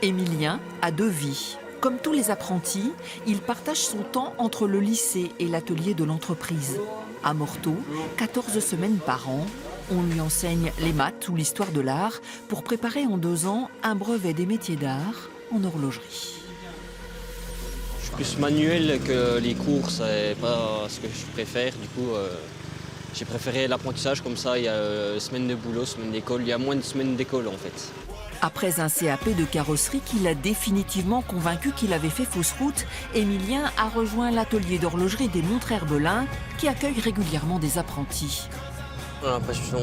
Émilien a 2 vies. Comme tous les apprentis, il partage son temps entre le lycée et l'atelier de l'entreprise. À Morteau, 14 semaines par an, on lui enseigne les maths ou l'histoire de l'art pour préparer en 2 ans un brevet des métiers d'art en horlogerie. Je suis plus manuel que les cours, c'est pas ce que je préfère. Du coup, j'ai préféré l'apprentissage comme ça. Il y a semaine de boulot, semaine d'école. Il y a moins de semaines d'école en fait. Après un CAP de carrosserie qui l'a définitivement convaincu qu'il avait fait fausse route, Émilien a rejoint l'atelier d'horlogerie des Montres-Herbelin qui accueille régulièrement des apprentis. J'ai l'impression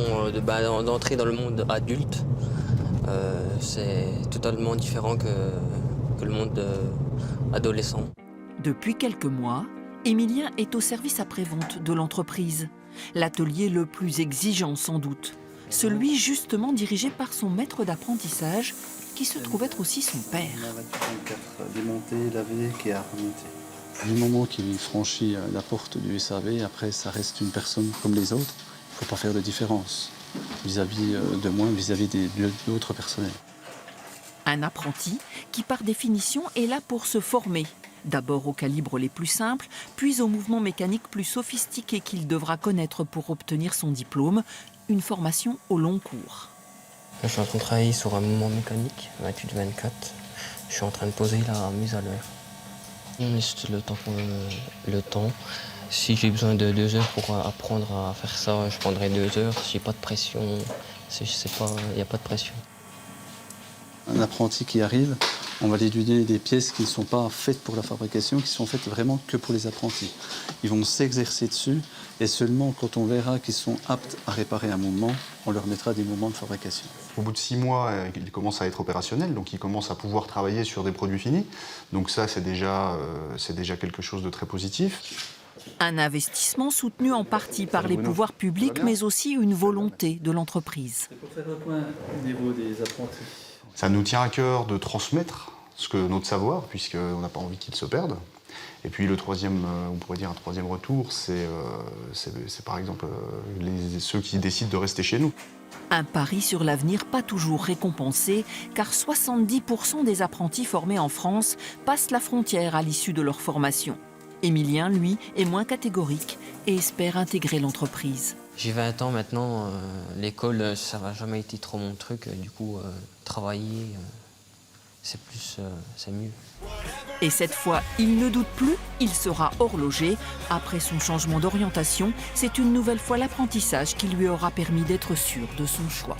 d'entrer dans le monde adulte. C'est totalement différent que le monde adolescent. Depuis quelques mois, Émilien est au service après-vente de l'entreprise. L'atelier le plus exigeant sans doute. Celui justement dirigé par son maître d'apprentissage, qui se trouve être aussi son père. Démonter, laver, qui a remonté. Du moment qu'il franchit la porte du SAV, après ça reste une personne comme les autres. Il ne faut pas faire de différence vis-à-vis de moi, vis-à-vis d'autres personnels. Un apprenti qui par définition est là pour se former. D'abord aux calibres les plus simples, puis aux mouvements mécaniques plus sophistiqués qu'il devra connaître pour obtenir son diplôme. Une formation au long cours. Je suis en train de travailler sur un mouvement mécanique, 28-24. Je suis en train de poser la mise à l'heure. On laisse le temps pour le temps. Si j'ai besoin de 2 heures pour apprendre à faire ça, je prendrai 2 heures. Si j'ai pas de pression, il n'y a pas de pression. Un apprenti qui arrive, on va lui donner des pièces qui ne sont pas faites pour la fabrication, qui sont faites vraiment que pour les apprentis. Ils vont s'exercer dessus et seulement quand on verra qu'ils sont aptes à réparer un mouvement, on leur mettra des mouvements de fabrication. Au bout de 6 mois, ils commencent à être opérationnels, donc ils commencent à pouvoir travailler sur des produits finis. Donc ça, c'est déjà quelque chose de très positif. Un investissement soutenu en partie par les pouvoirs publics, mais aussi une volonté de l'entreprise. C'est pour faire le point au niveau des apprentis. Ça nous tient à cœur de transmettre notre savoir, puisqu'on n'a pas envie qu'ils se perdent. Et puis le troisième, on pourrait dire un troisième retour, c'est par exemple ceux qui décident de rester chez nous. Un pari sur l'avenir pas toujours récompensé, car 70% des apprentis formés en France passent la frontière à l'issue de leur formation. Émilien, lui, est moins catégorique et espère intégrer l'entreprise. J'ai 20 ans maintenant, l'école, ça n'a jamais été trop mon truc. Du coup, travailler, c'est mieux. Et cette fois, il ne doute plus, il sera horloger. Après son changement d'orientation, c'est une nouvelle fois l'apprentissage qui lui aura permis d'être sûr de son choix.